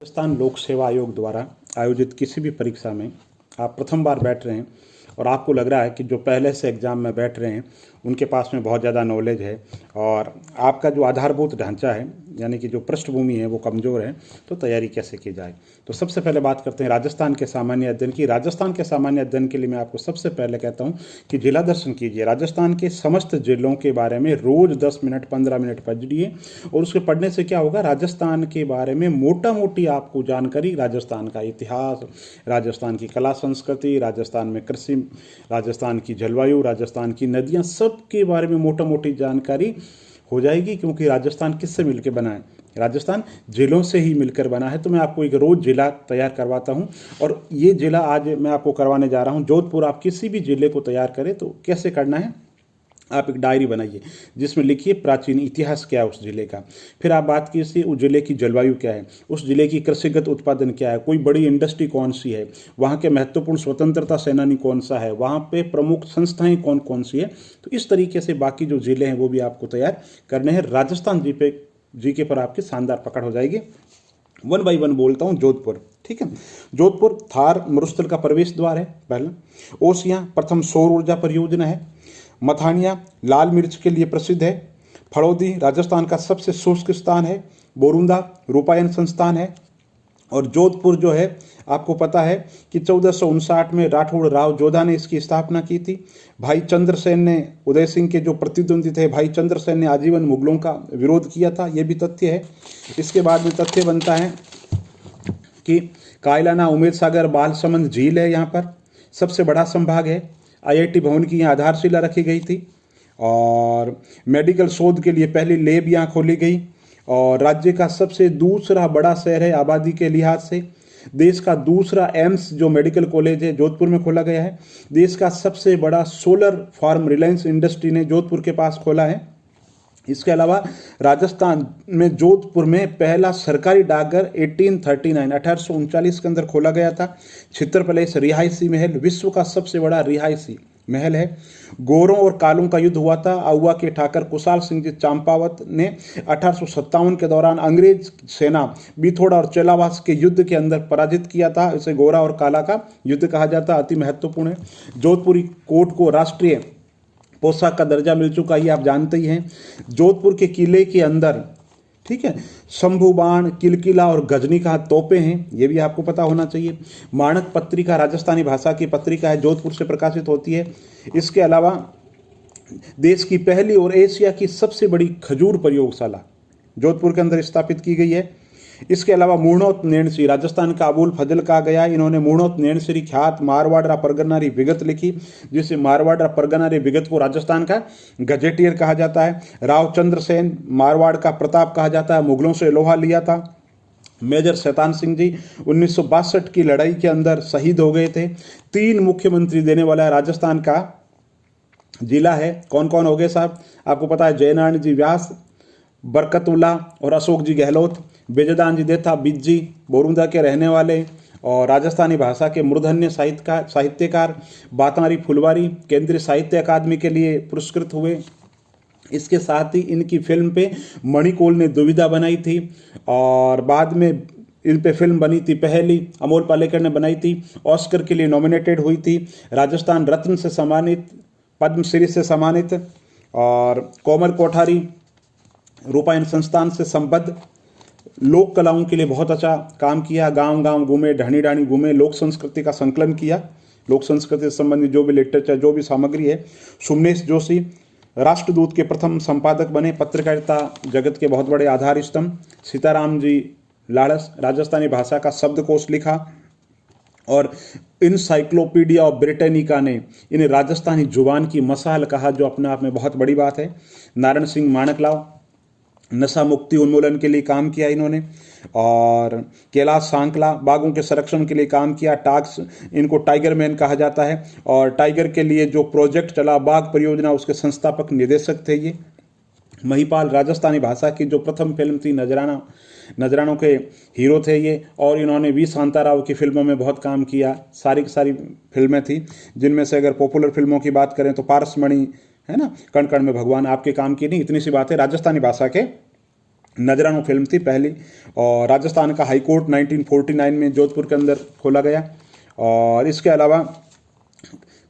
राजस्थान लोक सेवा आयोग द्वारा आयोजित किसी भी परीक्षा में आप प्रथम बार बैठ रहे हैं और आपको लग रहा है कि जो पहले से एग्ज़ाम में बैठ रहे हैं उनके पास में बहुत ज़्यादा नॉलेज है और आपका जो आधारभूत ढांचा है यानी कि जो पृष्ठभूमि है वो कमज़ोर है, तो तैयारी कैसे की जाए। तो सबसे पहले बात करते हैं राजस्थान के सामान्य अध्ययन की। राजस्थान के सामान्य अध्ययन के लिए मैं आपको सबसे पहले कहता हूँ कि जिला दर्शन कीजिए। राजस्थान के समस्त जिलों के बारे में रोज़ 10 मिनट 15 मिनट पढ़िए और उसके पढ़ने से क्या होगा, राजस्थान के बारे में मोटा मोटी आपको जानकारी, राजस्थान का इतिहास, राजस्थान की कला संस्कृति, राजस्थान में कृषि, राजस्थान की जलवायु, राजस्थान की नदियाँ, सब के बारे में मोटा मोटी जानकारी हो जाएगी। क्योंकि राजस्थान किससे मिलकर बना है, राजस्थान जिलों से ही मिलकर बना है। तो मैं आपको एक रोज जिला तैयार करवाता हूं और ये जिला आज मैं आपको करवाने जा रहा हूं जोधपुर। आप किसी भी जिले को तैयार करें तो कैसे करना है, आप एक डायरी बनाइए जिसमें लिखिए प्राचीन इतिहास क्या है उस जिले का। फिर आप बात कीजिए उस जिले की जलवायु क्या है, उस जिले की कृषिगत उत्पादन क्या है, कोई बड़ी इंडस्ट्री कौन सी है, वहाँ के महत्वपूर्ण स्वतंत्रता सेनानी कौन सा है, वहाँ पे प्रमुख संस्थाएं कौन कौन सी है। तो इस तरीके से बाकी जो जिले हैं वो भी आपको तैयार करने हैं। राजस्थान जीके पर आपकी शानदार पकड़ हो जाएगी। 1 बाय 1 बोलता हूँ। जोधपुर, ठीक है। जोधपुर थार मरुस्थल का प्रवेश द्वार है पहला। ओसियां प्रथम सौर ऊर्जा परियोजना है। मथानिया लाल मिर्च के लिए प्रसिद्ध है। फड़ौदी राजस्थान का सबसे शुष्क स्थान है। बोरुंदा रूपायन संस्थान है। और जोधपुर जो है आपको पता है कि 1459 में राठौड़ राव जोधा ने इसकी स्थापना की थी। भाई चंद्रसेन ने, उदय सिंह के जो प्रतिद्वंदी थे भाई चंद्रसेन ने आजीवन मुगलों का विरोध किया था, ये भी तथ्य है। इसके बाद में तथ्य बनता है कि कायलाना उमेद सागर बालसमंद झील है, यहाँ पर सबसे बड़ा संभाग है। IIT भवन की यहाँ आधारशिला रखी गई थी और मेडिकल शोध के लिए पहली लैब यहाँ खोली गई। और राज्य का सबसे दूसरा बड़ा शहर है आबादी के लिहाज से। देश का दूसरा एम्स जो मेडिकल कॉलेज है जोधपुर में खोला गया है। देश का सबसे बड़ा सोलर फार्म रिलायंस इंडस्ट्री ने जोधपुर के पास खोला है। इसके राजस्थान में जोधपुर में पहला सरकारी डाकघर 1839 के अंदर खोला गया था। छित्र पैलेस रिहायशी महल विश्व का सबसे बड़ा रिहायशी महल है। गोरों और कालों का युद्ध हुआ था। आउवा के ठाकर कुशाल सिंह जी चंपावत ने 1857 के दौरान अंग्रेज सेना बिथोड़ा और चेलावास के युद्ध के अंदर पराजित किया था। इसे गोरा और काला का युद्ध कहा जाता है, अति महत्वपूर्ण है। जोधपुरी कोट को राष्ट्रीय पोशाक का दर्जा मिल चुका, ये आप जानते ही हैं। जोधपुर के किले के अंदर, ठीक है, शंभू बाण, किलकिला और गजनी का तोपे हैं, ये भी आपको पता होना चाहिए। माणक पत्रिका राजस्थानी भाषा की पत्रिका है, जोधपुर से प्रकाशित होती है। इसके अलावा देश की पहली और एशिया की सबसे बड़ी खजूर प्रयोगशाला जोधपुर के अंदर स्थापित की गई है। इसके अलावा मूर्णोत नैणसी राजस्थान का अबुल फजल कहा गया है। इन्होंने मूर्णोत नैणसी ख्यात मारवाड़ा परगनारी विगत लिखी, जिसे मारवाड़ा परगनारी विगत को राजस्थान का गजेटियर कहा जाता है। राव चंद्रसेन मारवाड़ का प्रताप कहा जाता है, मुगलों से लोहा लिया था। मेजर शैतान सिंह जी 1962 की लड़ाई के अंदर शहीद हो गए थे। 3 मुख्यमंत्री देने वाला राजस्थान का जिला है। कौन कौन हो गए साहब, आपको पता है, जयनारायण जी व्यास, बरकतुल्ला और अशोक जी गहलोत। बेजदान जी देथा बिज्जी बोरुंदा के रहने वाले और राजस्थानी भाषा के मूर्धन्य साहित्यकार। बातारी फुलवारी केंद्रीय साहित्य अकादमी के लिए पुरस्कृत हुए। इसके साथ ही इनकी फिल्म पे मणिकोल ने दुविधा बनाई थी और बाद में इन पे फिल्म बनी थी पहली, अमोल पालेकर ने बनाई थी, ऑस्कर के लिए नॉमिनेटेड हुई थी। राजस्थान रत्न से सम्मानित, पद्मश्री से सम्मानित और कोमल कोठारी रूपायन संस्थान से संबद्ध। लोक कलाओं के लिए बहुत अच्छा काम किया। गांव गांव घूमे, ढाणी ढाणी घूमे, लोक संस्कृति का संकलन किया। लोक संस्कृति से संबंधित जो भी लिटरेचर, जो भी सामग्री है। सुमनेश जोशी राष्ट्रदूत के प्रथम संपादक बने, पत्रकारिता जगत के बहुत बड़े आधार स्तंभ। सीताराम जी लाड़स राजस्थानी भाषा का शब्दकोश लिखा और इनसाइक्लोपीडिया ऑफ ब्रिटेनिका ने इन्हें राजस्थानी जुबान की मसाल कहा, जो अपने आप में बहुत बड़ी बात है। नारायण सिंह माणकलाव नशा मुक्ति उन्मूलन के लिए काम किया इन्होंने और कैलाश सांकला बाघों के संरक्षण के लिए काम किया। टाक्स, इनको टाइगर मैन कहा जाता है और टाइगर के लिए जो प्रोजेक्ट चला बाघ परियोजना, उसके संस्थापक निदेशक थे ये। महिपाल राजस्थानी भाषा की जो प्रथम फिल्म थी नजरानों के हीरो थे ये और इन्होंने वी शांताराव की फिल्मों में बहुत काम किया। सारी की सारी फिल्में थी, जिनमें से अगर पॉपुलर फिल्मों की बात करें तो पारसमणि है ना, कण कण में भगवान, आपके काम की नहीं, इतनी सी बात है। राजस्थानी भाषा के नजरानो फिल्म थी पहली। और राजस्थान का हाई कोर्ट 1949 में जोधपुर के अंदर खोला गया। और इसके अलावा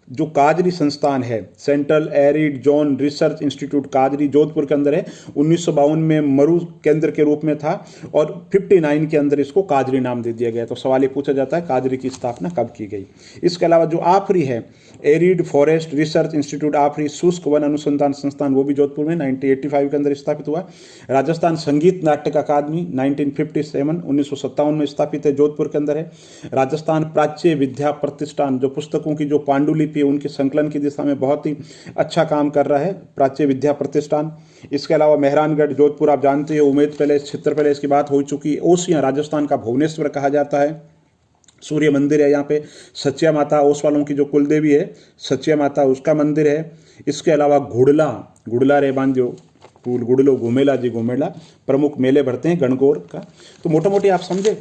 जो काजरी संस्थान है, central arid zone research institute काजरी जोधपुर के अंदर है, 1952 में मरु केंद्र के रूप में था और 59 के अंदर इसको काजरी नाम दे दिया गया। तो सवाल ये पूछा जाता है काजरी की स्थापना कब की गई। इसके अलावा जो आफरी है, एरिड फॉरेस्ट रिसर्च इंस्टीट्यूट आफरी शुष्क वन अनुसंधान संस्थान, वो भी जोधपुर में 1985 के अंदर स्थापित हुआ। राजस्थान संगीत नाटक अकादमी 1957 में स्थापित है, जोधपुर के अंदर है। राजस्थान प्राच्य विद्या प्रतिष्ठान, जो पुस्तकों की जो पांडुलिपि उनके संकलन की दिशा में बहुत ही अच्छा काम कर रहा है, प्राच्य विद्या प्रतिष्ठान। इसके अलावा मेहरानगढ़ जोधपुर आप जानते हैं, उमेद पैलेस, चित्र पैलेस की बात हो चुकी है। ओसियां राजस्थान का भुवनेश्वर कहा जाता है, सूर्य मंदिर है यहाँ पे। सचिया माता ओस वालों की जो कुलदेवी है सचिया माता, उसका मंदिर है। इसके अलावा गुड़ला रे बांधियो गुड़लो घुमेला जी घुमेला प्रमुख मेले भरते हैं गणगौर का। तो मोटा मोटी आप समझे,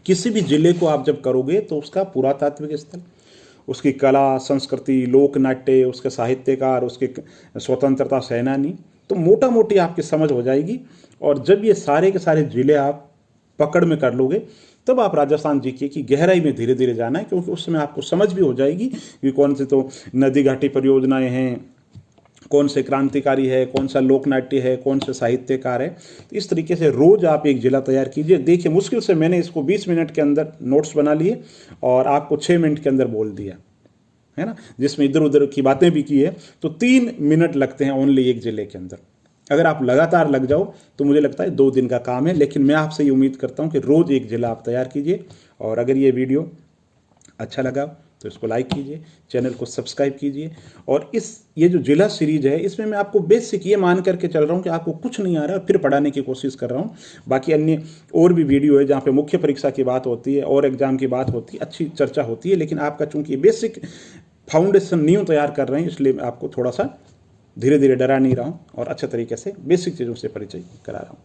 किसी भी जिले को आप जब करोगे तो उसका पुरातात्विक स्थल, उसकी कला संस्कृति, लोक नाट्य, उसके साहित्यकार, उसके स्वतंत्रता सेनानी, तो मोटा मोटी आपकी समझ हो जाएगी। और जब ये सारे के सारे जिले आप पकड़ में कर लोगे तब आप राजस्थान जीके की गहराई में धीरे धीरे जाना है, क्योंकि उस समय आपको समझ भी हो जाएगी कि कौन से तो नदी घाटी परियोजनाएं हैं, कौन से क्रांतिकारी है, कौन सा लोकनाट्य है, कौन से साहित्यकार है। तो इस तरीके से रोज आप एक जिला तैयार कीजिए। देखिए मुश्किल से मैंने इसको 20 मिनट के अंदर नोट्स बना लिए और आपको 6 मिनट के अंदर बोल दिया है ना, जिसमें इधर उधर की बातें भी की है। तो 3 मिनट लगते हैं ओनली एक जिले के अंदर। अगर आप लगातार लग जाओ तो मुझे लगता है 2 दिन का काम है, लेकिन मैं आपसे ये उम्मीद करता हूँ कि रोज़ एक जिला आप तैयार कीजिए। और अगर ये वीडियो अच्छा लगा तो इसको लाइक कीजिए, चैनल को सब्सक्राइब कीजिए। और ये जो जिला सीरीज है इसमें मैं आपको बेसिक ये मान करके चल रहा हूँ कि आपको कुछ नहीं आ रहा है, फिर पढ़ाने की कोशिश कर रहा हूँ। बाकी अन्य और भी वीडियो है जहाँ पे मुख्य परीक्षा की बात होती है और एग्जाम की बात होती है, अच्छी चर्चा होती है। लेकिन आपका चूंकि बेसिक फाउंडेशन नींव तैयार कर रहे हैं, इसलिए मैं आपको थोड़ा सा धीरे धीरे डरा नहीं रहा हूँ और अच्छे तरीके से बेसिक चीज़ों से परिचय करा रहा हूँ।